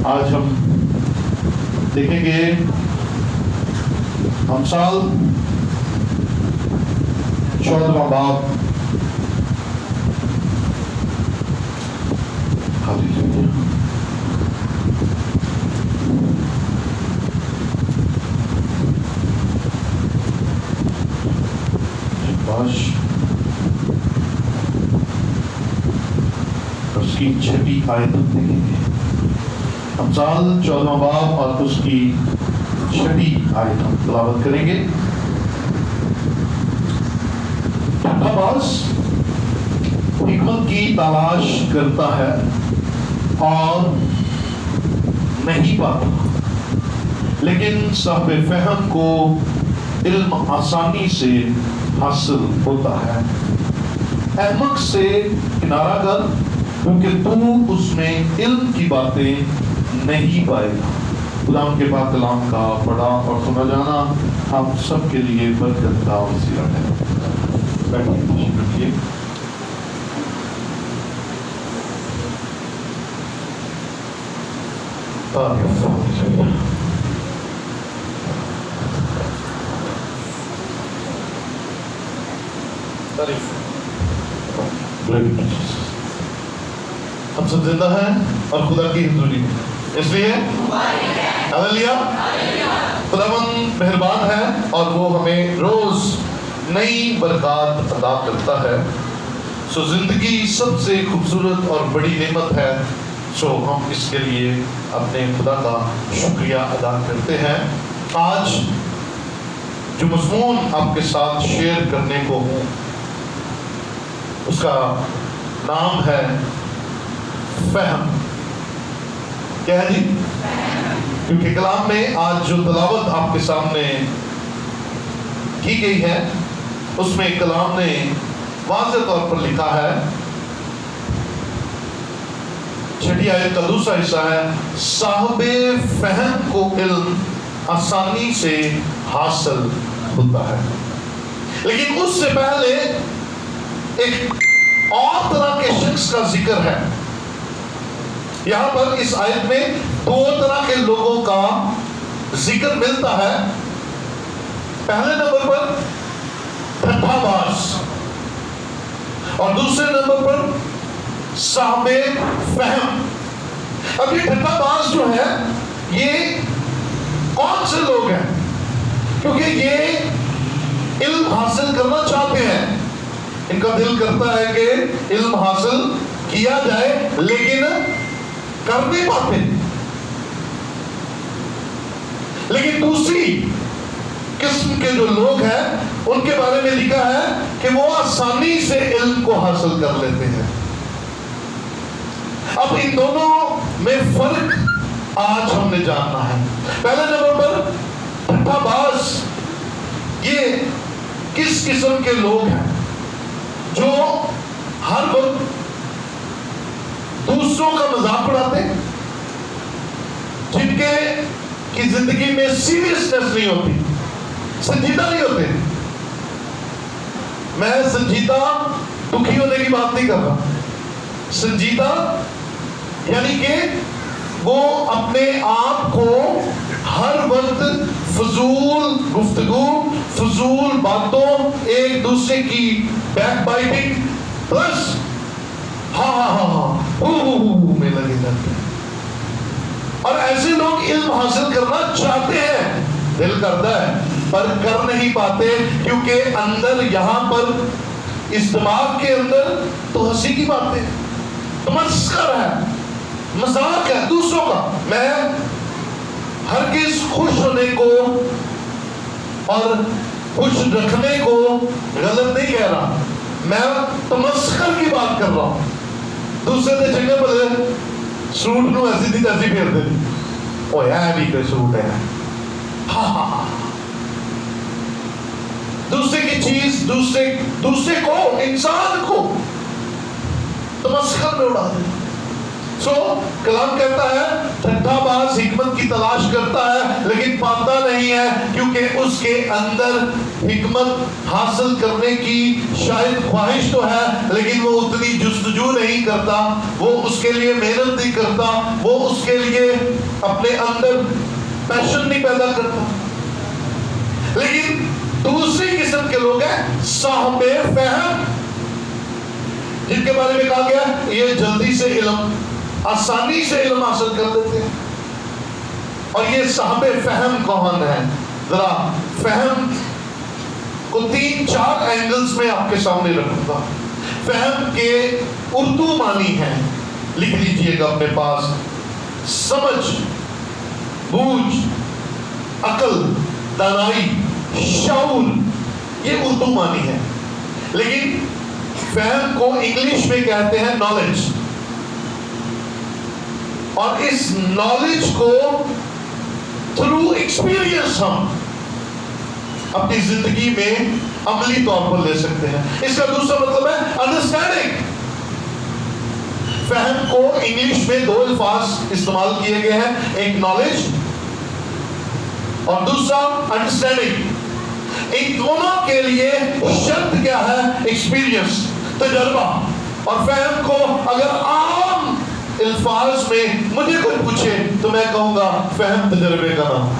آج ہم دیکھیں گے امثال 14واں باب. اس کی 6 آیت دیکھیں گے. امثال 14واں باب اور اس کی 6 آیت ہم تلاوت کریں گے. ٹھٹا باز حکمت کی تلاش کرتا ہے اور نہیں پاتا، لیکن صاحب فہم کو علم آسانی سے حاصل ہوتا ہے. احمق سے کنارہ کر، کیونکہ تو اس میں علم کی باتیں نہیں پائے گا. خدا کے پاک کلام کا پڑھا اور سنا جانا ہم سب کے لیے برکت کا وسیلہ ہے. بیٹھیے. ہم سب زندہ ہیں اور خدا کی حضوری میں، اس لیے ہلیلویا. خداوند مہربان ہے اور وہ ہمیں روز نئی برکات عطا کرتا ہے. سو زندگی سب سے خوبصورت اور بڑی نعمت ہے. سو ہم اس کے لیے اپنے خدا کا شکریہ ادا کرتے ہیں. آج جو مضمون آپ کے ساتھ شیئر کرنے کو ہوں اس کا نام ہے فہم. کیا ہے جی؟ کیونکہ کلام میں آج جو تلاوت آپ کے سامنے کی گئی ہے اس میں کلام نے واضح طور پر لکھا ہے. 6 آیت کا دوسرا حصہ ہے، صاحب فہم کو علم آسانی سے حاصل ہوتا ہے. لیکن اس سے پہلے ایک اور طرح کے شخص کا ذکر ہے. یہاں پر اس آیت میں 2 طرح کے لوگوں کا ذکر ملتا ہے. پہلے نمبر پر ٹھٹا باز اور دوسرے نمبر پر صاحب فہم. اب یہ ٹھٹا باز جو ہے یہ کون سے لوگ ہیں؟ کیونکہ یہ علم حاصل کرنا چاہتے ہیں. ان کا دل کرتا ہے کہ علم حاصل کیا جائے لیکن کر نہیں پاتے. لیکن دوسری قسم کے جو لوگ ہیں ان کے بارے میں لکھا ہے کہ وہ آسانی سے علم کو حاصل کر لیتے ہیں. اب ان دونوں میں فرق آج ہم نے جاننا ہے. پہلے نمبر پر ٹھٹا باز یہ کس قسم کے لوگ ہیں جو ہر وقت دوسروں کا مذاق اڑاتے، جن کے کی زندگی میں سیریسنس نہیں ہوتی، سنجیدہ نہیں ہوتے. میں سنجیدہ دکھی ہونے کی بات نہیں کر رہا. سنجیدہ یعنی کہ وہ اپنے آپ کو ہر وقت فضول گفتگو، فضول باتوں، ایک دوسرے کی بیک بائٹنگ پلس میں لگے رہتے ہیں. اور ایسے لوگ علم حاصل کرنا چاہتے ہیں، دل کرتا ہے پر کر نہیں پاتے، کیونکہ اندر یہاں پر اس دماغ کے اندر تو ہنسی کی باتیں، تمسخر ہے، مذاق ہے دوسروں کا. میں ہرگز خوش ہونے کو اور خوش رکھنے کو غلط نہیں کہہ رہا، میں تمسخر کی بات کر رہا ہوں. دوسرے دے چنگے بلے سوٹ نو ایسی تھی تیسی پھیر دے، او یہ بھی کوئی سوٹ ہے. دوسرے کی چیز، دوسرے کو، انسان کو تمسخر میں اڑا دے. سو کلام کہتا ہے ٹھٹا باز حکمت کی تلاش کرتا ہے لیکن پاتا نہیں ہے، کیونکہ کیونکہ اس کے اندر حکمت حاصل کرنے کی شاید خواہش تو ہے، لیکن وہ اتنی جستجو نہیں کرتا، وہ اس کے لیے محنت نہیں کرتا، وہ اس کے لیے اپنے اندر پیشن نہیں پیدا کرتا۔ لیکن دوسری قسم کے لوگ ہیں صاحب فہم، جن کے بارے میں کہا گیا یہ جلدی سے علم، آسانی سے علم حاصل کر لیتے ہیں۔ اور یہ صاحب فہم کون ہے؟ ذرا فہم کو 3-4 اینگلز میں آپ کے سامنے رکھوں گا۔ فہم کے اردو معنی ہیں، لکھ لیجئے گا اپنے پاس، سمجھ، بوجھ، عقل، دانائی، شعور، یہ اردو معنی ہے۔ لیکن فہم کو انگلش میں کہتے ہیں نالج، اور اس نالج کو تھرو ایکسپیرینس ہم اپنی زندگی میں عملی طور پر لے سکتے ہیں۔ اس کا دوسرا مطلب ہے انڈرسٹینڈنگ۔ فہم کو انگلش میں 2 الفاظ استعمال کیے گئے ہیں، ایک نالج اور دوسرا انڈرسٹینڈنگ۔ ان دونوں کے لیے شرط کیا ہے؟ ایکسپیرینس، تجربہ۔ اور فہم کو اگر عام الفاظ میں مجھے کوئی پوچھے تو میں کہوں گا فہم تجربے کا نام،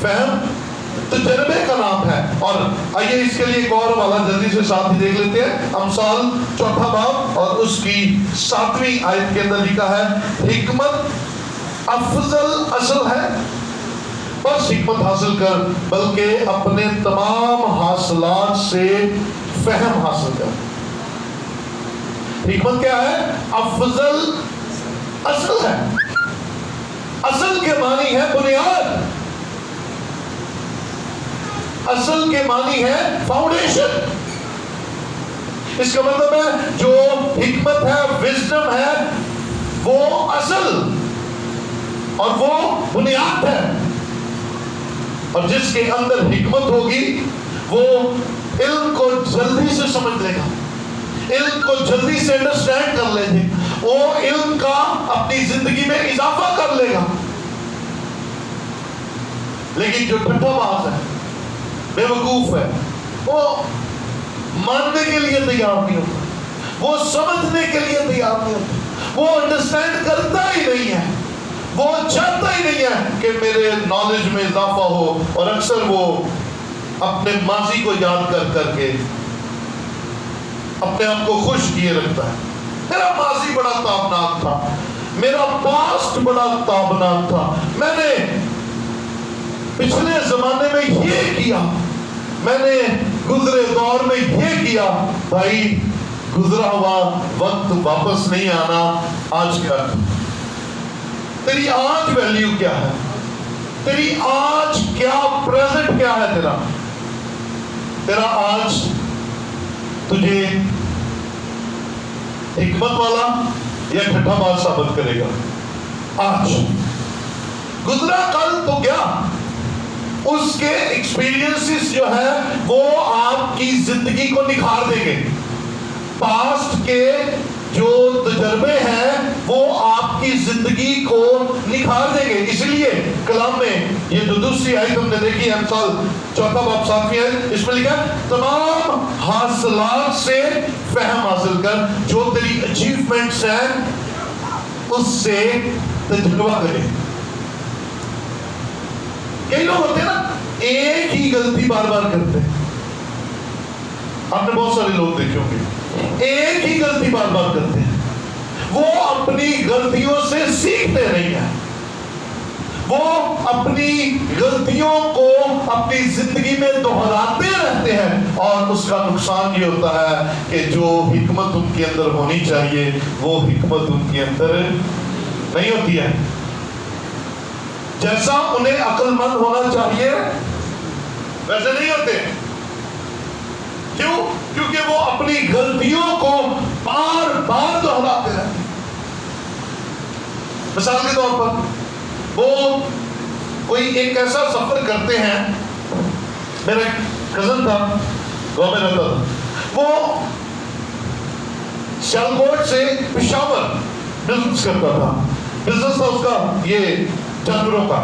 فہم تجربے کا نام ہے۔ اور آئیے اس کے لیے ایک اور والا جلدی سے ساتھ ہی دیکھ لیتے ہیں۔ امثال 4 باب اور اس کی 7ویں آیت کے اندر لکھا ہے حکمت افضل اصل ہے، بس حکمت حاصل کر، بلکہ اپنے تمام حاصلات سے فہم حاصل کر۔ حکمت کیا ہے؟ افضل اصل ہے۔ اصل کے معنی ہے بنیاد، اصل کے معنی ہے فاؤنڈیشن۔ اس کا مطلب ہے جو حکمت ہے، وزڈم ہے، وہ اصل اور وہ بنیاد ہے۔ اور جس کے اندر حکمت ہوگی وہ علم کو جلدی سے سمجھ لے گا، علم کو جلدی سے انڈرسٹینڈ کر لے گا، وہ علم کا اپنی زندگی میں اضافہ کر لے گا۔ لیکن جو ٹھٹھا باز ہے، بے وقوف ہے، وہ ماننے کے لیے تیار نہیں ہوتا، وہ سمجھنے کے لیے تیار نہیں ہوتا، وہ انڈرسٹینڈ کرتا ہی نہیں ہے، وہ چاہتا ہی نہیں ہے کہ میرے نالج میں اضافہ ہو۔ اور اکثر وہ اپنے ماضی کو یاد کر کر کے اپنے آپ کو خوش کیے رکھتا ہے۔ میرا ماضی بڑا تابناک تھا، میرا پاسٹ بڑا تابناک تھا، میں نے پچھلے زمانے میں یہ کیا، میں نے گزرے دور میں یہ کیا۔ بھائی گزرا ہوا وقت واپس نہیں آنا، آج کیا تیری آج ویلیو کیا ہے؟ تیری آج کیا پریزنٹ کیا ہے؟ تیرا آج تجھے حکمت والا یا ٹھٹھا باز ثابت کرے گا؟ آج گزرا کل تو کیا، اس کے ایکسپیرینسز جو ہے وہ آپ کی زندگی کو نکھار دیں گے۔ پاسٹ کے جو تجربے ہیں وہ آپ کی زندگی کو نکھار دیں گے۔ اس لیے کلام میں یہ جو دوسری آیت ہم نے دیکھی ہے، امثال 4 باب 7ویں آیت، اس میں لکھا ہے تمام حاصلات سے فہم حاصل کر، جو تیری اچیومنٹس ہیں اس سے تجربہ کرے۔ کئی لوگ ہوتے ہیں نا ایک ہی غلطی بار بار کرتے ہیں، آپ نے بہت سارے لوگ دیکھے ہوں گے ایک ہی غلطی بار بار کرتے ہیں، وہ اپنی غلطیوں سے سیکھتے نہیں ہیں، وہ اپنی غلطیوں کو اپنی زندگی میں دہراتے رہتے ہیں، اور اس کا نقصان یہ ہوتا ہے کہ جو حکمت ان کے اندر ہونی چاہیے وہ حکمت ان کے اندر نہیں ہوتی ہے۔ جیسا انہیں عقل مند ہونا چاہیے ویسے نہیں ہوتے۔ کیوں؟ کیونکہ وہ اپنی غلطیوں کو بار بار دہراتے رہتے ہیں۔ مثال کے طور پر وہ کوئی ایک ایسا سفر کرتے ہیں، میرا ایک کزن تھا، گاؤں میں رہتا تھا، وہ سیالکوٹ سے پشاور بزنس کرتا تھا، بزنس تھا اس کا یہ جانوروں کا،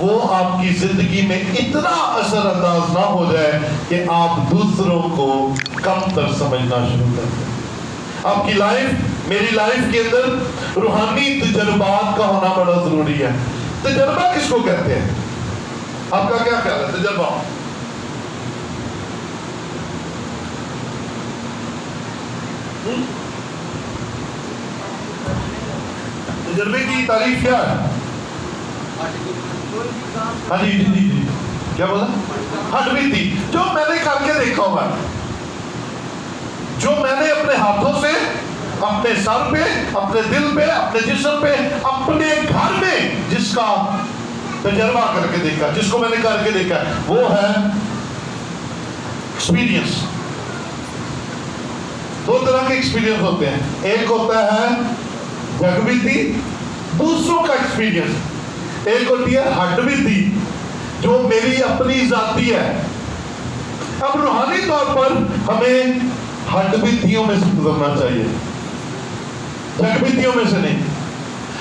وہ آپ کی زندگی میں اتنا اثر انداز نہ ہو جائے کہ آپ دوسروں کو کم تر سمجھنا شروع کر دیں. آپ کی لائف، میری لائف کے اندر روحانی تجربات کا ہونا بڑا ضروری ہے. تجربہ کس کو کہتے ہیں؟ آپ کا کیا خیال ہے تجربہ؟ تجربے کی تعریف کیا ہے؟ ہاں جی جی جی جی کیا بولا؟ ہٹ بیتی، جو میں نے کر کے دیکھا ہوگا، جو میں نے اپنے ہاتھوں سے، اپنے سر پہ، اپنے دل پہ، اپنے جسم پہ، اپنے گھر میں جس کا تجربہ کر کے دیکھا، جس کو میں نے کر کے دیکھا، وہ ہے ایکسپیرینس. دو طرح کے ایکسپیرینس ہوتے ہیں. ایک ہوتا ہے جگ بیتی، دوسروں کا ایکسپیرینس. ایک ہوتی ہے ہٹ بیتی، جو میری اپنی ذاتی ہے. اب روحانی طور پر ہمیں ہٹ بیتیوں میں سے گزرنا چاہیے، جگ بیتیوں میں سے نہیں.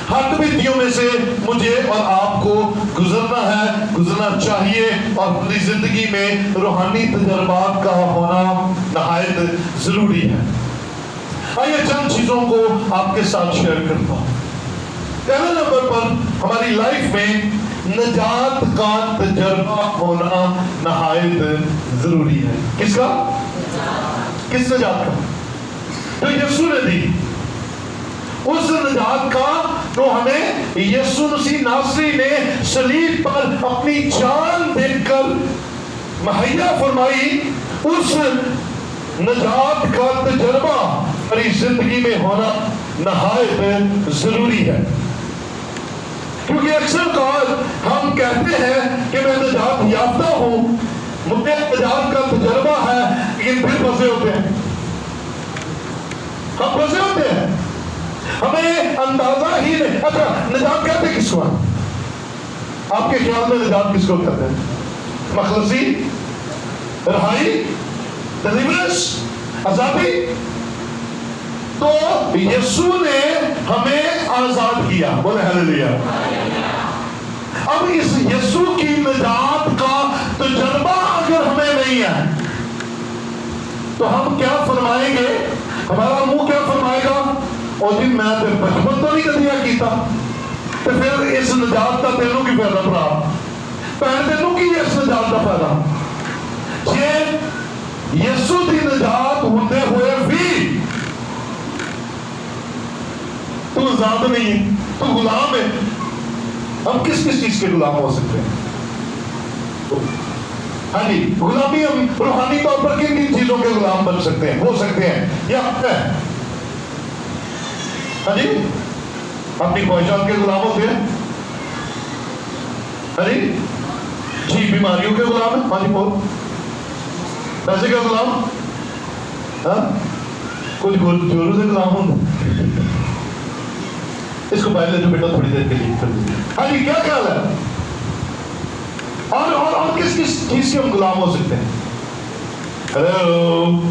ہٹ بیتیوں میں سے مجھے اور آپ کو گزرنا ہے، گزرنا چاہیے، اور اپنی زندگی میں روحانی تجربات کا ہونا نہایت ضروری ہے. آئیے چند چیزوں کو آپ کے ساتھ شیئر کرتا ہوں. پہلے نمبر پر ہماری لائف میں نجات کا تجربہ ہونا نہایت ضروری ہے. کس کا؟ کس نجات کا؟ جو یسوع نے دی، اس نجات کا جو ہمیں یسوع مسیح ناصری نے صلیب پر اپنی جان دے کر مہیا فرمائی. اس نجات کا تجربہ ہماری زندگی میں ہونا نہایت ضروری ہے. کیونکہ اکثر اوقات ہم کہتے ہیں کہ میں نجات یافتہ ہوں، مجھے نجات کا تجربہ ہے، لیکن پھر پھنسے ہوتے ہیں. ہم پھنسے ہوتے ہیں، ہمیں اندازہ ہی نہیں. اچھا نجات کہتے کس کو؟ آپ کے خیال میں نجات کس کو کہتے ہیں؟ مخلصی، رہائی، ڈیلیورنس، آزادی. تو یسوع نے ہمیں آزاد کیا، بولے ہلیلویا. اب اس یسوع کی نجات کا تجربہ اگر ہمیں نہیں ہے تو ہم کیا فرمائیں گے؟ ہمارا منہ کیا فرمائے گا؟ اور جی میں تو بچپن تو نہیں کدیا کیتا، تو پھر اس نجات کا تینوں کی فائدہ پڑا، پہلے تینوں کی اس نجات کا فائدہ. جی یسوع کی نجات ہوتے ہوئے بھی تو آزاد نہیں ہے، تو غلام ہے. ہم کس کس چیز کے غلام ہو سکتے ہیں؟ ہاں جی غلامی، ہم روحانی طور پر کن کن چیزوں کے غلام بن سکتے ہیں، ہو سکتے ہیں؟ یا ہاں جی اپنی خواہشات کے غلام ہوتے ہیں. ہاں جی بیماریوں کے غلام ہیں. ہاں جی بول. پیسے کا غلام، ہاں کچھ جوروں سے غلام ہوں. اس کو پہلے جو بیٹا تھوڑی دیر کے لیے کر دیں. ہاں جی کیا خیال ہے؟ اور کس کس چیز کے ہم غلام ہو سکتے ہیں؟ ہیلو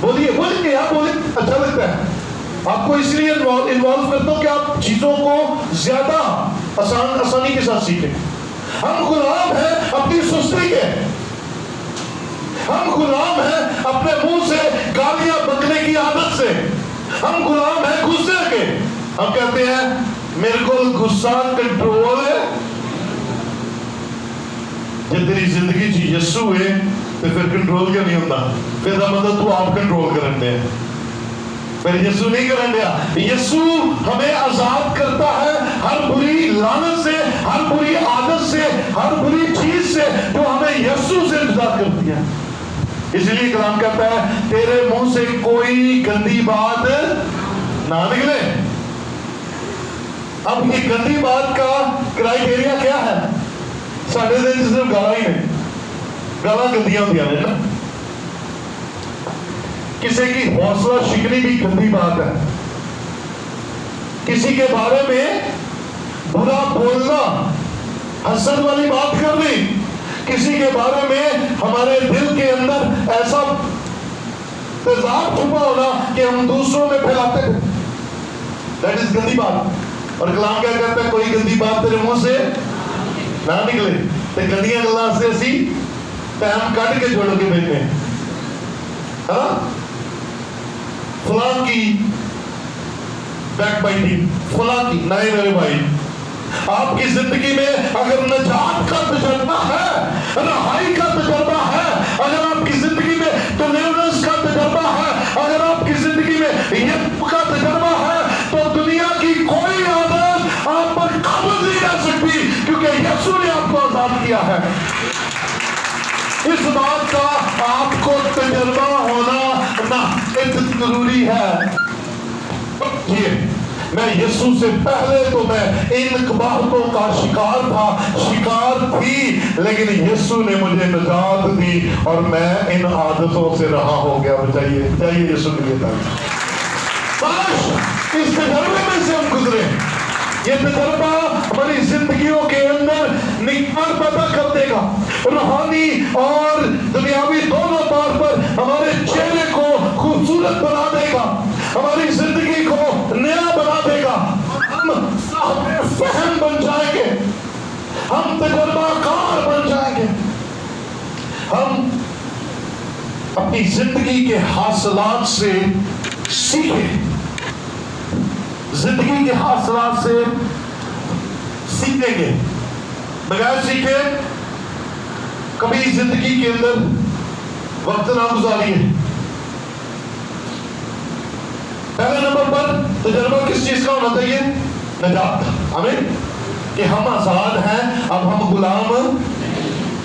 بولیے بولیے یار بولیے، اچھا لگتا ہے آپ کو اس لیے انوالو کرتا ہوں کہ آپ چیزوں کو زیادہ آسانی کے ساتھ سیکھیں. ہم غلام ہیں اپنی سستی کے، ہم غلام ہیں اپنے منہ سے گالیاں بکنے کی عادت سے، ہم غلام ہیں غصے کے. ہم کہتے ہیں میرے کو غصہ کنٹرول ہے. جب تیری زندگی چ یسوع ہے تو پھر کنٹرول کیا نہیں ہوتا؟ پھر مطلب تو آپ کنٹرول کرن دے، پھر یسوع نہیں کرن دیا. یسوع ہمیں آزاد کرتا ہے ہر بری لعنت سے، ہر بری عادت سے، ہر بری چیز سے جو ہمیں یسوع سے جدا کرتی ہے. اس لیے کلام کہتا ہے تیرے منہ سے کوئی گندی بات نہ نکلے. اب یہ گندی بات کا کرائیٹیریا کیا ہے؟ ساڑھے دن صرف گالا ہی نہیں، گالا گندیاں ہوتی ہیں نا. کسی کی حوصلہ شکنی بھی گندی بات ہے. کسی کے بارے میں برا بولنا، حسد والی بات کرنی، کسی کے بارے میں ہمارے دل کے اندر ایسا تیزاب چھپا ہونا کہ ہم دوسروں میں پھیلاتے ہیں، دیٹ از گندی بات. اور کلام کیا کہتا ہے؟ کوئی گندی بات تیرے منہ سے نہ نکلے تو گندیاں گلاں سے اسی ٹائم کٹ کے جوڑ کے بیٹھے ہیں. ہاں فلاں کی بیک بائٹنگ، فلاں کی. نہیں میرے بھائی، آپ کی زندگی میں اگر نجات کا تجربہ ہے، رہائی کا تجربہ ہے، اگر آپ کی زندگی میں ڈیلیورنس کا تجربہ ہے، اگر آپ کی زندگی میں یب کا تجربہ ہے، تو دنیا کی کوئی عادت آپ پر قابض نہیں رہ سکتی، کیونکہ یسوع نے آپ کو آزاد کیا ہے. اس بات کا آپ کو تجربہ ہونا نہ ضروری ہے. میں یسوع سے پہلے تو میں ان قباحتوں کا شکار تھا، شکار تھی، لیکن یسوع نے مجھے نجات دی اور میں ان عادتوں سے رہا ہو گیا. بتائیے یسوع کے لیے کاش اس تجربے میں سے ہم گزرے. یہ تجربہ ہماری زندگیوں کے اندر نکھار پیدا کر دے گا، روحانی اور دنیاوی دونوں طور پر ہمارے چہرے کو خوبصورت بنا دے گا، ہماری زندگی کو نیا بنا دے گا. ہم فہم بن جائیں گے، ہم تجربہ کار بن جائیں گے. ہم اپنی زندگی کے حاصلات سے سیکھیں، زندگی کے حاصلات سے سیکھیں گے. بغیر سیکھے کبھی زندگی کے اندر وقت نہ گزاریے. پہلے نمبر پر تجربہ کس چیز کا ہونا چاہیے؟ نجات. آمین. کہ ہم آزاد ہیں، اب ہم غلام.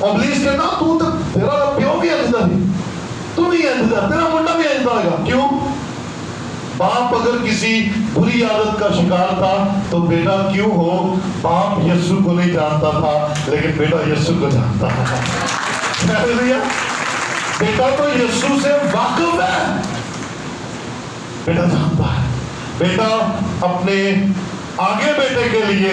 ابلیس کہتا تو تیرا پیو بھی اندھا ہے، تو نہیں اندھا، تیرا منڈا بھی اندھا ہوگا. کیوں؟ باپ اگر کسی بری عادت کا شکار تھا تو بیٹا کیوں ہو، باپ یسوع کو نہیں جانتا تھا لیکن بیٹا یسوع کو جانتا ہے. بیٹا تو یسوع سے واقف ہے، بیٹا جانتا ہے. بیٹا اپنے آگے بیٹے کے لیے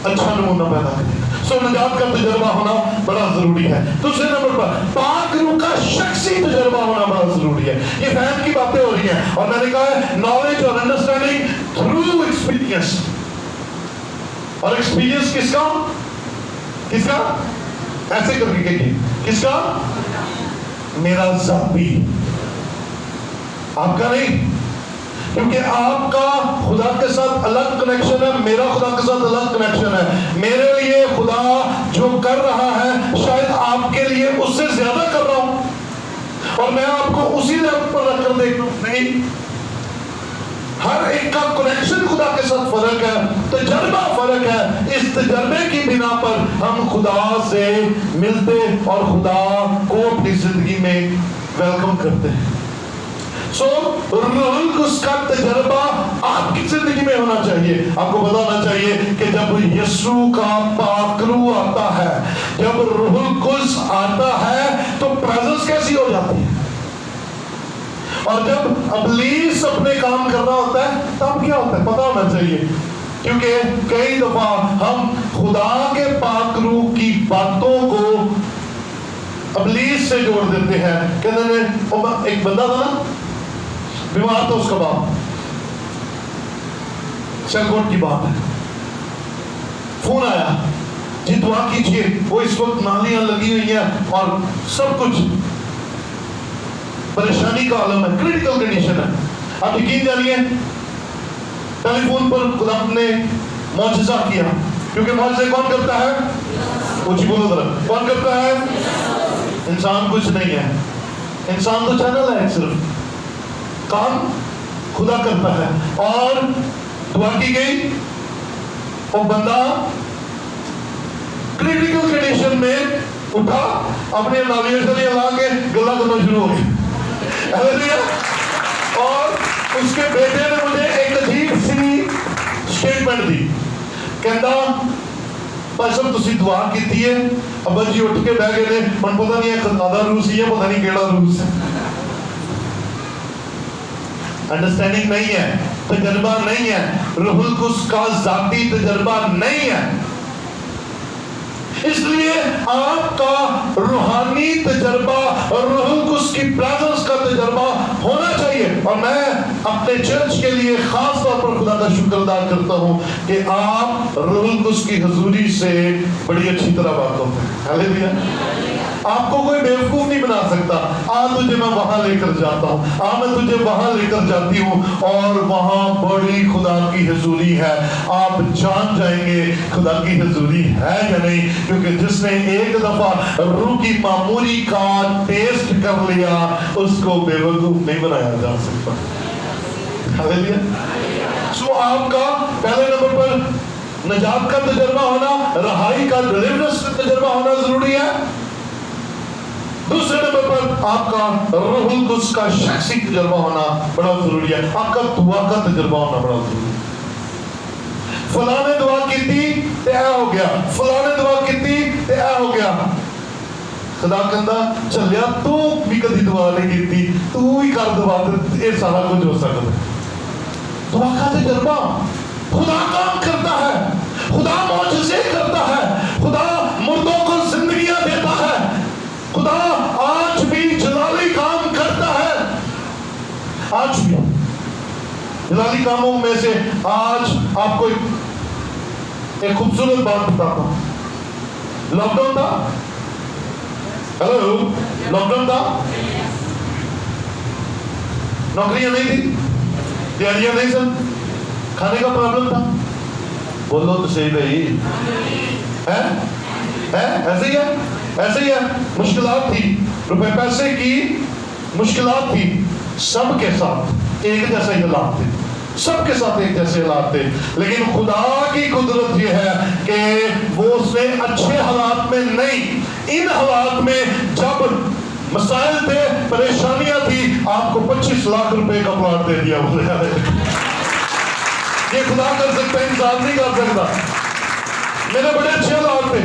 اچھا نمونہ پیدا کرے. سو نجات کا تجربہ ہونا بڑا ضروری ہے. دوسرے نمبر پر پاک روح کا شخصی تجربہ ہونا بڑا ضروری ہے. یہ فہم کی باتیں ہو رہی ہیں اور میں نے کہا ہے نالج اور انڈرسٹینڈنگ تھرو ایکسپیرینس. اور ایکسپیرینس کس کا؟ کس کا؟ ایسے کر کے کہیے کس کا؟ میرا ذاتی، آپ کا نہیں. کیونکہ آپ کا خدا کے ساتھ الگ کنیکشن ہے، میرا خدا کے ساتھ الگ کنیکشن ہے. میرے لیے خدا جو کر رہا ہے شاید آپ کے لیے اس سے زیادہ کر رہا ہوں اور میں آپ کو اسی لیول پر رکھ کر دیکھ رہا ہوں. نہیں، ہر ایک کا کنیکشن خدا کے ساتھ فرق ہے، تجربہ فرق ہے. اس تجربے کی بنا پر ہم خدا سے ملتے اور خدا کو اپنی زندگی میں ویلکم کرتے ہیں. سو روح القدس کا تجربہ آپ کی زندگی میں ہونا چاہیے. آپ کو پتا ہونا چاہیے کہ جب یسوع کا پاک روح آتا ہے، جب روح القدس آتا ہے تو پریزنس کیسی ہو جاتی ہے. اور جب ابلیس اپنے کام کر رہا ہوتا ہے تب کیا ہوتا ہے پتا ہونا چاہیے. کیونکہ کئی دفعہ ہم خدا کے پاک روح کی باتوں کو ابلیس سے جوڑ دیتے ہیں. کہتے ہیں ایک بندہ تھا نا بیمار تھا، اس کا باپ، سیلکوٹ کی بات ہے، فون آیا جی دعا کیجیے، وہ اس وقت نالیاں لگی ہوئی ہیں اور سب کچھ پریشانی کا عالم ہے، کریٹیکل کنڈیشن ہے. آپ یقین جانیے ٹیلی فون پر خدا نے معجزہ کیا. کیونکہ معجزے کون کرتا ہے؟ کچھ بولو ذرا، کون کرتا ہے؟ انسان کچھ نہیں ہے، انسان تو چینل ہے، صرف کام خدا کرتا ہے. اور دعا کی گئی، وہ بندہ کریٹیکل کنڈیشن میں اٹھا، اپنے نالیاں شلیاں لا کے گلا کرنا شروع ہو گیا. اور اس کے بیٹے نے مجھے ایک عجیب سی سٹیٹمنٹ دی. کہتا بھائی صاحب تسی دعا کیتی ہے، ابا جی اٹھ کے بہ گئے نے، من پتہ نہیں ہے آدھا روسی ہے، پتہ نہیں کیڑا روس ہے. انڈرسٹینڈنگ نہیں ہے، تجربہ نہیں ہے، روح القدس کا ذاتی تجربہ نہیں ہے. اس لیے آپ کا روحانی تجربہ اور روح القدس کی پریزنس کا تجربہ ہونا چاہیے. اور میں اپنے چرچ کے لیے خاص طور پر خدا کا شکر ادا کرتا ہوں کہ آپ روح القدس کی حضوری سے بڑی اچھی طرح واقف ہیں. ہاللیلویا. آپ کو کوئی بیوقوف نہیں بنا سکتا. تجھے میں وہاں لے کر جاتا ہوں, میں تجھے وہاں لے کر جاتی ہوں, اور وہاں بڑی خدا کی حضوری ہے. آپ جان جائیں گے خدا کی حضوری ہے یا نہیں, کیونکہ جس نے ایک دفعہ روح کی معمولی کا ٹیسٹ کر لیا اس کو بیوقوف نہیں بنایا جا سکتا. ہاللیلویا. سو آپ کا پہلے نمبر پر نجات کا تجربہ ہونا, رہائی کا ڈیلیورنس کا تجربہ ہونا ضروری ہے. دوسرے نمبر پر آپ کا روح القدس کا شخصی تجربہ ہونا بڑا ضروری ہے. آپ کا دعا کا تجربہ ہونا بڑا ضروری ہے. فلاں نے دعا کی تھی تے اے ہو گیا, فلاں نے دعا کی تھی تے اے ہو گیا. خدا کہندا چلیا تو بھی کدی دعا نہیں کیتی, تو ہی کر دعا تے یہ سارا کچھ ہو سکتا ہے. دعا کا تجربہ, خدا کام کرتا ہے, خدا معجزے کرتا ہے, خدا مردوں کو زندگیاں دیتا ہے, خدا آج بھی جلالی کام کرتا ہے. آج بھی جلالی کاموں میں سے آج آپ کو ایک خوبصورت بات بتاتا ہوں. لاک ڈاؤن تھا, ہیلو, لاک ڈاؤن تھا, نوکریاں نہیں تھی, تیاریاں نہیں سن, کھانے کا پرابلم تھا. بولو تو صحیح بھائی, ایسے ہی ہے, ایسے ہی ہے. مشکلات تھی, روپے پیسے کی مشکلات تھی, سب کے ساتھ ایک جیسے حالات تھے, سب کے ساتھ ایک جیسے حالات تھے. لیکن خدا کی قدرت یہ ہے کہ وہ اس نے اچھے حالات میں نہیں, ان حالات میں جب مسائل تھے, پریشانیاں تھی, آپ کو 25 لاکھ روپے کا پلاٹ دے دیا. یہ خدا کر سکتا ہے, انسان نہیں کر سکتا. میرے بڑے اچھے حالات تھے,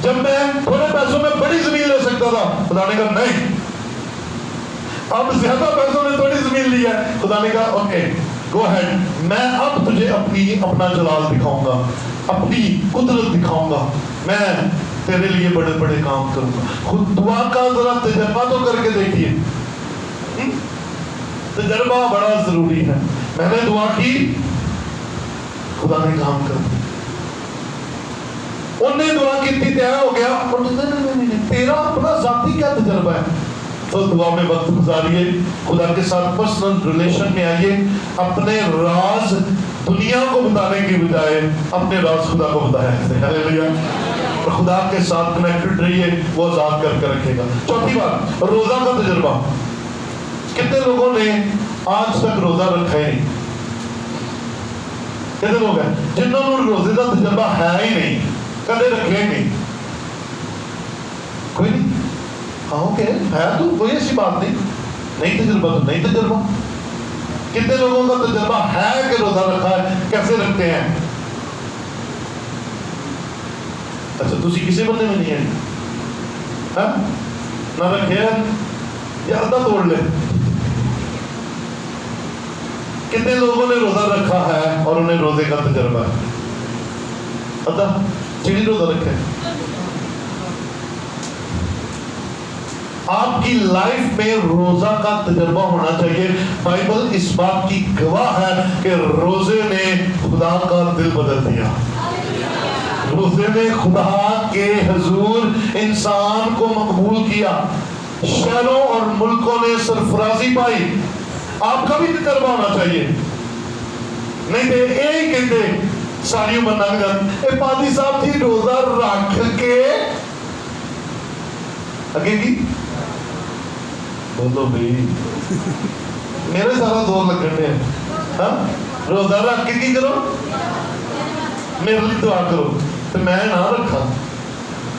جب میں تھوڑے پیسوں میں بڑی زمین لے سکتا تھا, خدا نے کہا نہیں, اب زیادہ پیسوں میں تھوڑی زمین لی ہے. خدا نے کہا اوکے گو ہیڈ, میں اب تجھے اپنا جلال دکھاؤں گا, اپنی قدرت دکھاؤں گا, میں تیرے لیے بڑے بڑے کام کروں گا. خود دعا کا ذرا تجربہ تو کر کے دیکھیے, تجربہ بڑا ضروری ہے. میں نے دعا کی, خدا نے کام کر دیا. انہوں نے دعا کی تھی, طے ہو گیا, نہیں, تیرا اپنا ذاتی کیا تجربہ ہے. تو دعا میں وقت گزاریے, خدا کے ساتھ پرسنل ریلیشن میں آئیے, اپنے راز دنیا کو بتانے کی بجائے اپنے راز خدا کو بتایا کریں. ہاللیلویا. اور خدا کے ساتھ کنیکٹڈ رہیے, وہ آزاد کر کے رکھے گا. چوتھی بات, روزہ کا تجربہ. کتنے لوگوں نے آج تک روزہ رکھا ہی نہیں؟ کتنے لوگ ہیں جنہوں نے روزے کا تجربہ ہے ہی نہیں, کدے رکھے ہی نہیں؟ کوئی نہیں. ہاں اوکے ہے, تو کوئی ایسی بات نہیں, نہیں تجربہ تو نہیں تجربہ. کتنے لوگوں کا تجربہ ہے کہ روزہ رکھا ہے, کیسے رکھتے ہیں؟ اچھا تسی کسی بندے میں نہیں ہے, نہ رکھے یا ادھا توڑ لے. کتنے لوگوں نے روزہ رکھا ہے اور انہیں روزے کا تجربہ ہے؟ ادھا چڑی روزہ رکھے. آپ کی لائف میں روزہ کا تجربہ ہونا چاہیے. بائبل اس بات کی گواہ ہے کہ روزے نے خدا کا دل بدل دیا. روزے نے خدا کے حضور انسان کو مقبول کیا, شہروں اور ملکوں نے سرفرازی پائی. آپ کا بھی تجربہ ہونا چاہیے. نہیں تو یہ کہتے ساری عمر لنگ جاتی, اے پادری صاحب جی روزہ رکھ کے اگے کی بولو بھائی, میرے سارا زور لگن دے. ہاں روزہ رکھ کے کی کرو, میرے لیے دعا کرو. تو میں نہ رکھا,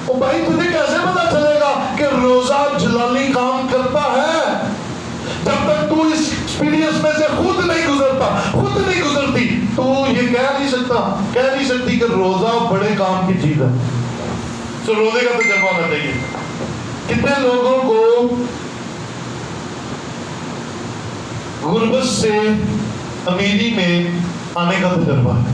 او بھائی تجھے کیسے پتا چلے گا کہ روزہ جلالی کام کرتا ہے جب تک تو اس ایکسپیرینس میں سے خود نہیں گزرتا, خود نہیں گزرتی, تو یہ کہہ نہیں سکتی کہ روزہ بڑے کام کی چیز ہے. تو روزے کا تجربہ ہونا چاہیے. کتنے لوگوں کو غربت سے امیری میں آنے کا تجربہ ہے؟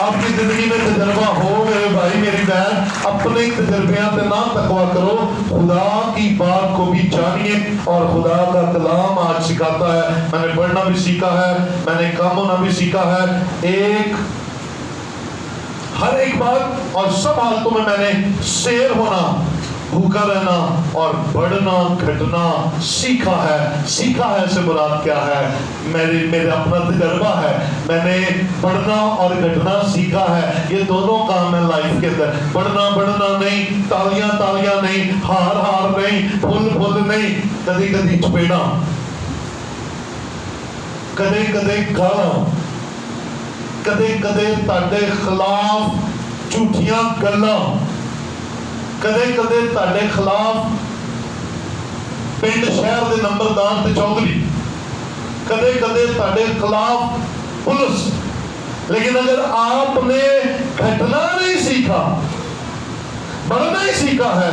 آپ کی زندگی میں تجربہ ہو میرے بھائی میری بہن، اپنے تجربیات نہ تقویٰ کرو، خدا کی بات کو بھی جانیے. اور خدا کا کلام آج سکھاتا ہے، میں نے پڑھنا بھی سیکھا ہے، میں نے کام ہونا بھی سیکھا ہے، ہر ایک بات اور سب حالتوں میں نے سیر ہونا، بھوکا رہنا اور بڑھنا گھٹنا سیکھا ہے سے مراد کیا ہے؟ میرے اپنا تجربہ ہے، میں نے بڑھنا اور گھٹنا سیکھا ہے. یہ دونوں کام ہے لائف کے اندر، بڑھنا نہیں، تالیاں نہیں، ہار نہیں، پھول نہیں، کدی چپیڑا، کدے گانا، کدے تاڑے خلاف جھوٹیاں گلاں، کدے تاڑے خلاف پنڈ شہر دے نمبردار تے چودھری، کدے تاڑے خلاف پولیس. لیکن اگر آپ نے گھٹنا نہیں سیکھا، بڑھنا ہی سیکھا ہے،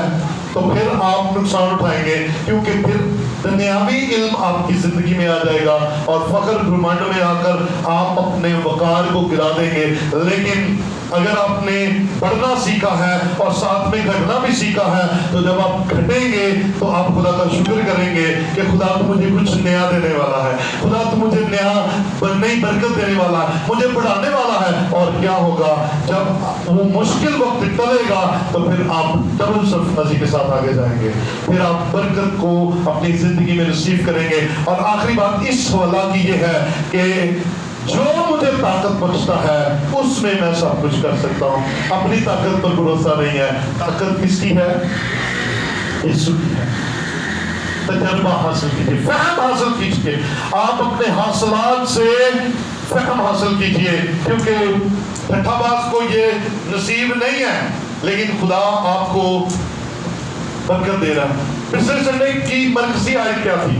تو پھر آپ نقصان اٹھائیں گے، کیونکہ پھر دنیاوی علم آپ کی زندگی میں آ جائے گا اور فخر گھمنڈ میں آ کر آپ اپنے وقار کو گرا دیں گے. لیکن اگر آپ نے بڑھنا سیکھا ہے اور ساتھ میں گھٹنا بھی سیکھا ہے، تو جب آپ گھٹیں گے تو آپ خدا کا شکر کریں گے کہ خدا تو مجھے کچھ نیا دینے والا ہے، خدا تو مجھے نئی برکت دینے والا ہے، مجھے بڑھانے والا ہے. اور کیا ہوگا جب وہ مشکل وقت ٹلے گا تو پھر آپ ڈبل سرفرازی کے ساتھ آگے جائیں گے، پھر آپ برکت کو اپنی زندگی میں ریسیو کریں گے. اور آخری بات اس حوالہ کی یہ ہے کہ جو مجھے طاقت بخشتا ہے اس میں سب کچھ کر سکتا ہوں. اپنی طاقت پر بھروسہ نہیں ہے، طاقت کس کی ہے؟ یسوع کی ہے. تجربہ حاصل کیجیے، فہم حاصل کیجیے، آپ اپنے حاصلات سے فہم حاصل کیجیے، کیونکہ ٹھٹھا باز کو یہ نصیب نہیں ہے، لیکن خدا آپ کو برکت دے رہا ہے. پچھلے سنڈے کی مرکزی آیت کیا تھی؟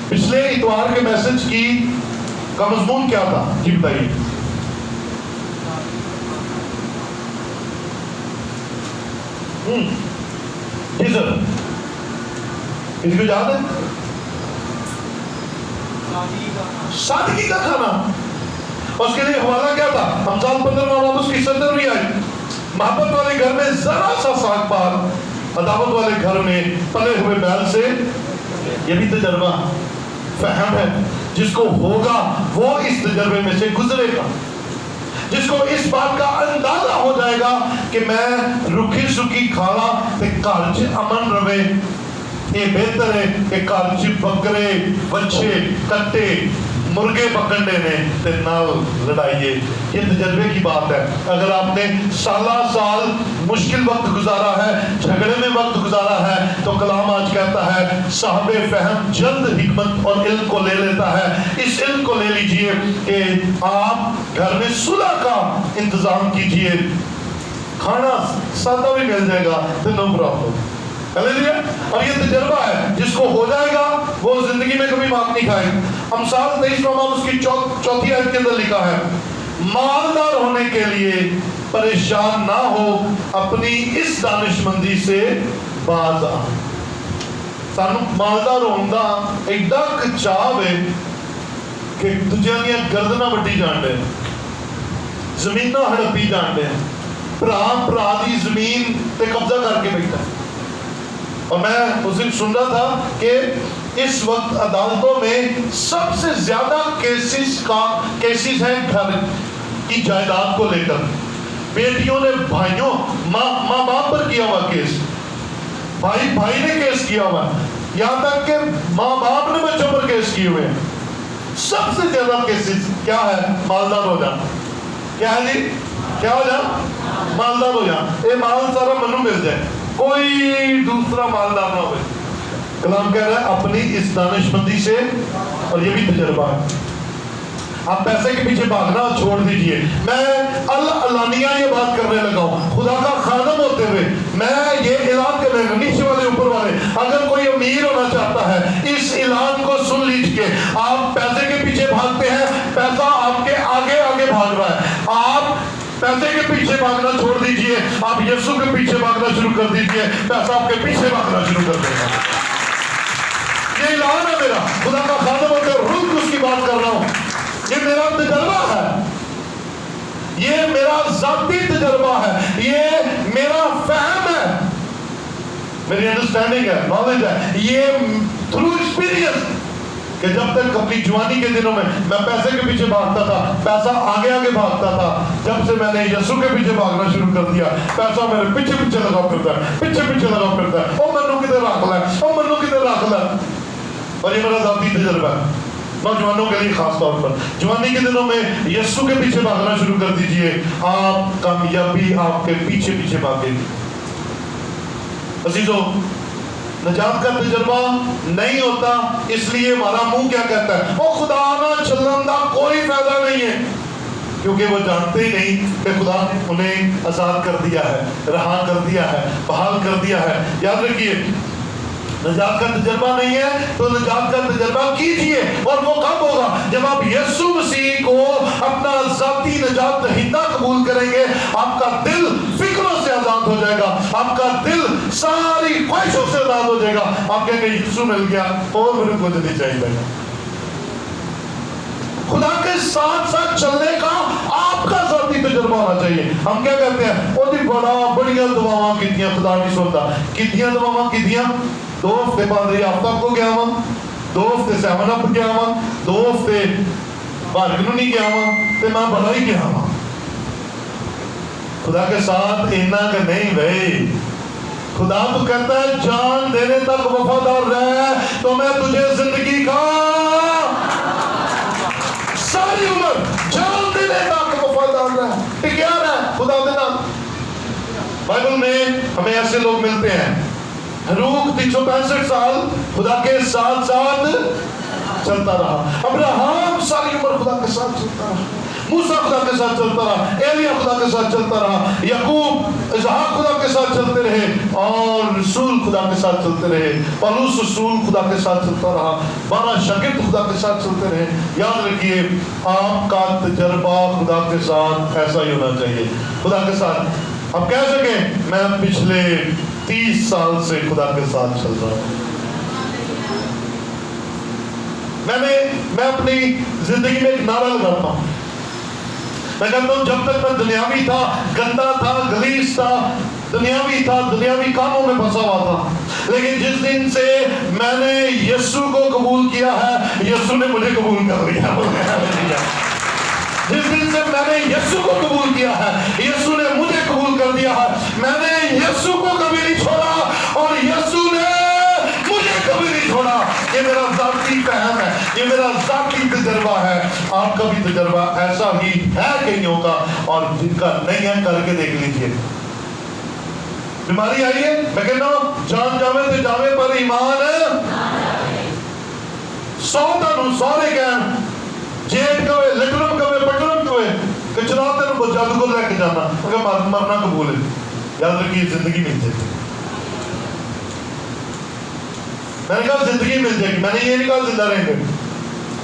پچھلے اتوار کے میسج کی کا مضمون کیا تھا؟ جی بتائیے. جی سر، کسی کو یاد ہے؟ سادگی کا کھانا. اس کے لیے حوالہ کیا تھا؟ امثال 15 باب اس کی 17ویں آیت. محبت والے گھر میں ذرا سا ساگ پات، عداوت والے گھر میں پلے ہوئے بیل سے. یہ بھی تجربہ فہم ہے. جس کو ہوگا وہ اس تجربے میں سے گزرے گا، جس کو اس بات کا اندازہ ہو جائے گا کہ میں رکھی سکی کھانا تے گھر چ امن رہے. یہ بہتر ہے کہ گھر چ بکرے بچے کٹے مرغے پکڑنے نے تے نہ لڑائیے. یہ تجربے کی بات ہے. اگر آپ نے سال مشکل وقت گزارا ہے، جھگڑے میں وقت گزارا ہے، تو کلام آج کہتا ہے صاحب فہم جلد حکمت اور علم کو لے لیتا ہے. اس علم کو لے لیجئے کہ آپ گھر میں صلح کا انتظام کیجئے. کھانا سادہ بھی مل جائے گا تو نو پرابلم. اور یہ تجربہ ہے، جس کو ہو جائے گا وہ زندگی میں کبھی معاف نہیں کھائے. امثال 23 باب اس کی چوتھی آیت کے اندر لکھا ہے، مالدار ہونے کے لیے پریشان نہ ہو، اپنی اس دانش مندی سے باز آ. سانو مالدار ہونا ایڈا چاو ہے کہ دوجیاں دیا گردنا وڈی جان دے، زمیناں ہڑپی جان دے، بھرا دی زمین تے قبضہ کر کے بیٹھا. اور میں اس دن سن رہا تھا کہ اس وقت عدالتوں میں سب سے زیادہ کیسز ہیں گھر کی جائیداد کو لے کر. بیٹیوں نے بھائیوں ماں باپ پر کیا ہوا کیس، بھائی نے کیس کیا ہوا، یہاں تک کہ ماں باپ نے بچوں پر کیس کیے ہوئے. سب سے زیادہ کیسز کیا ہے؟ مالدار ہو جانا. کیا ہے جی؟ کیا ہو جانا؟ مالدار ہو جانا. یہ مال سارا منو مل جائے، کوئی دوسرا مالدار نہ ہوئے. کلام کہہ رہا ہے اپنی اس دانش مندی سے. اور یہ بھی تجربہ ہے. آپ پیسے کے پیچھے بھاگنا چھوڑ دیجئے. میں علانیہ یہ بات کرنے لگا ہوں، خدا کا خادم ہوتے ہوئے میں یہ اعلان کرنے لگا، نیچے والے اوپر والے، اگر کوئی امیر ہونا چاہتا ہے اس اعلان کو سن لیجئے. آپ پیسے کے پیچھے بھاگتے ہیں، پیسہ آپ کے آگے آگے بھاگ رہا ہے. آپ پیسے کے پیچھے بھاگنا چھوڑ دیجئے، آپ یسوع کے پیچھے بھاگنا شروع کر دیجئے، پیسہ آپ کے پیچھے بھاگنا شروع کر دے گا. یہ اعلان ہے میرا، خدا کا خادم ہوتے ہوئے روح اس کی بات کر رہا ہوں. یہ میرا تجربہ ہے. یہ میرا ذاتی تجربہ ہے، یہ میرا فہم ہے، میری انڈرسٹینڈنگ ہے، نالج ہے، یہ تھرو ایکسپیرینس کہ جب تک اپنی جوانی کے دنوں میں پیسے کے پیچھے بھاگتا تھا، پیسہ آگے آگے بھاگتا تھا، جب سے میں نے یسوع کے پیچھے بھاگنا شروع کر دیا، پیسہ میرے پیچھے پیچھے لگا پھرتا ہے، پیچھے پیچھے لگا پھرتا ہے، او منو کدھر رکھ لے، او منو کدھر رکھ لے۔ اور یہ میرا ذاتی تجربہ ہے، نوجوانوں کے لیے خاص طور پر جوانی کے دنوں میں یسوع کے پیچھے بھاگنا شروع کر دیجئے، آپ کامیابی آپ کے پیچھے پیچھے بھاگے گی۔ عزیزو، نجات کا تجربہ نہیں ہوتا، اس لیے ہمارا منہ کیا کہتا ہے، او خدا نہ چلن دا کوئی فائدہ نہیں ہے، کیونکہ وہ جانتے ہی نہیں کہ خدا نے انہیں آزاد کر دیا ہے، رہا کر دیا ہے، بحال کر دیا ہے۔ یاد رکھیے، نجات کا تجربہ نہیں ہے تو نجات کا تجربہ کیجئے، اور وہ کب ہوگا؟ جب آپ یسوع مسیح کو اپنا ذاتی نجات دہندہ قبول کریں گے، آپ کا دل فکروں سے آزاد ہو جائے گا، آپ کا دل ساری خواہشوں سے آزاد ہو جائے گا، آپ کہیں گے یسوع مل گیا اور میرے کو نہیں چاہیے۔ خدا کے ساتھ ساتھ چلنے کا آپ کا ذاتی تجربہ ہونا چاہیے۔ ہم کیا کہتے ہیں، وہ دی بڑیا دعاواں کیتیاں خدا نہیں سنتا، کیتیاں دعاواں کیتیاں، 2 ہفتے پادری آفتاب کو گیا ہوا، 2 ہفتے سیون اپ گیا ہوا، 2 ہفتے بارگنو نہیں گیا ہوا، تے میں بڑا ہی گیا ہوا۔ خدا کے ساتھ اینا کہ نہیں بھائی، خدا تو کہتا ہے جان دینے تک وفادار رہ تو میں تجھے زندگی کا ساری عمر جان دینے تک وفادار رہ، ٹکیا رہ خدا دینا۔ بائبل میں ہمیں ایسے لوگ ملتے ہیں، ہنوک 365 سال خدا کے ساتھ ساتھ چلتا رہا، ابراہیم ساری عمر خدا کے ساتھ چلتا رہا، موسیٰ خدا کے ساتھ چلتا رہا، ایلیاہ خدا کے ساتھ چلتا رہا، یعقوب اسحاق خدا کے ساتھ چلتے رہے، اور رسول خدا کے ساتھ چلتے رہے، پولس رسول خدا کے ساتھ چلتا رہا، 12 شاگرد خدا کے ساتھ چلتے رہے۔ یاد رکھیے، آپ کا تجربہ خدا کے ساتھ ایسا ہی ہونا چاہیے، خدا کے ساتھ آپ کہہ سکیں میں پچھلے 30 سال سے خدا کے ساتھ چل رہا ہوں۔ میں اپنی زندگی میں ایک نعرہ لگاتا ہوں، میں کہتا ہوں جب تک میں دنیاوی تھا، گندا تھا، غلیظ تھا، دنیاوی تھا، دنیاوی کاموں میں پھنسا ہوا تھا، لیکن جس دن سے میں نے یسوع کو قبول کیا ہے، یسوع نے مجھے قبول کر لیا۔ جس دن سے میں نے یسوع کو قبول کیا ہے، یسوع نے مجھے قبول کر دیا ہے، میں نے یسوع کو کبھی نہیں چھوڑا اور یسوع نے مجھے کبھی نہیں چھوڑا۔ یہ میرا ذاتی فہم ہے، یہ میرا ذاتی تجربہ ہے۔ آپ کا بھی تجربہ ایسا ہی ہے کئیوں کا، اور جن کا نہیں ہے کر کے دیکھ لیجئے۔ بیماری آئی ہے، میں کہنا ہوں جان جاوے تے جاوے پر ایمان سوتا نو سارے گئن، جیٹ کوئے، لٹرم کوئے، پٹرم کوئے، کہ چناتے نو بس جادو کو لے کے جانا، اگر مرنا قبول ہے۔ یاد رکھیے زندگی مل جائے گی، میں نے کہا زندگی مل جائے گی، میں نے یہ نہیں کہا زندہ رہیں گے،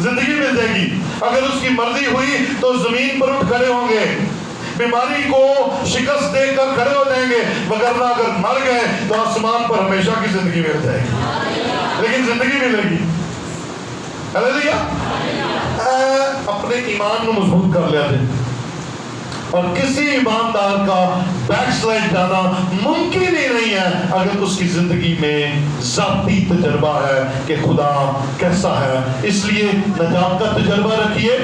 زندگی مل جائے گی۔ اگر اس کی مرضی ہوئی تو زمین پر اٹھ کھڑے ہوں گے، بیماری کو شکست دے کر کھڑے ہو جائیں گے، وگرنہ اگر مر گئے تو آسمان پر ہمیشہ کی زندگی مل جائے گی، لیکن زندگی ملے گی۔ ہلیلویا۔ اپنے ایمان کو مضبوط کر لیا دے، اور کسی ایماندار کا بیک سلائڈ جانا ممکن ہی نہیں ہے اگر اس کی زندگی میں ذاتی تجربہ ہے کہ خدا کیسا ہے۔ اس لیے نجات کا تجربہ رکھیے،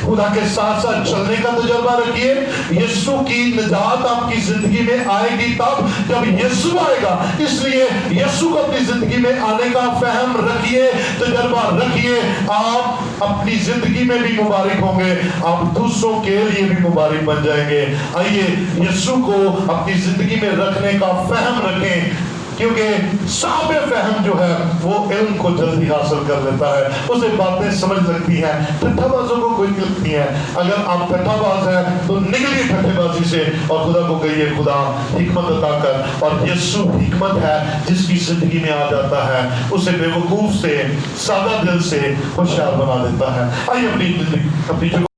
خدا کے ساتھ ساتھ چلنے کا تجربہ رکھیے۔ یسوع کی نجات آپ کی زندگی میں آئے گی تب جب یسوع آئے گا، اس لیے یسوع کو اپنی زندگی میں آنے کا فہم رکھیے، تجربہ رکھیے، آپ اپنی زندگی میں بھی مبارک ہوں گے، آپ دوسروں کے لیے بھی مبارک بن جائیں گے۔ آئیے یسوع کو اپنی زندگی میں رکھنے کا فہم رکھیں، کیونکہ صاحب فہم جو ہے وہ علم کو جلدی حاصل کر لیتا ہے، اسے باتیں سمجھ لگتی ہیں، ٹھٹھا بازوں کو کوئی لگتی ہیں۔ اگر آپ ٹھٹھا باز ہیں تو نکلیے ٹھٹھے بازی سے اور خدا کو کہیے خدا حکمت عطا کر، اور یسوع حکمت ہے جس کی زندگی میں آ جاتا ہے، اسے بے وقوف سے، سادہ دل سے ہوشیار بنا دیتا ہے۔ آئیے اپنی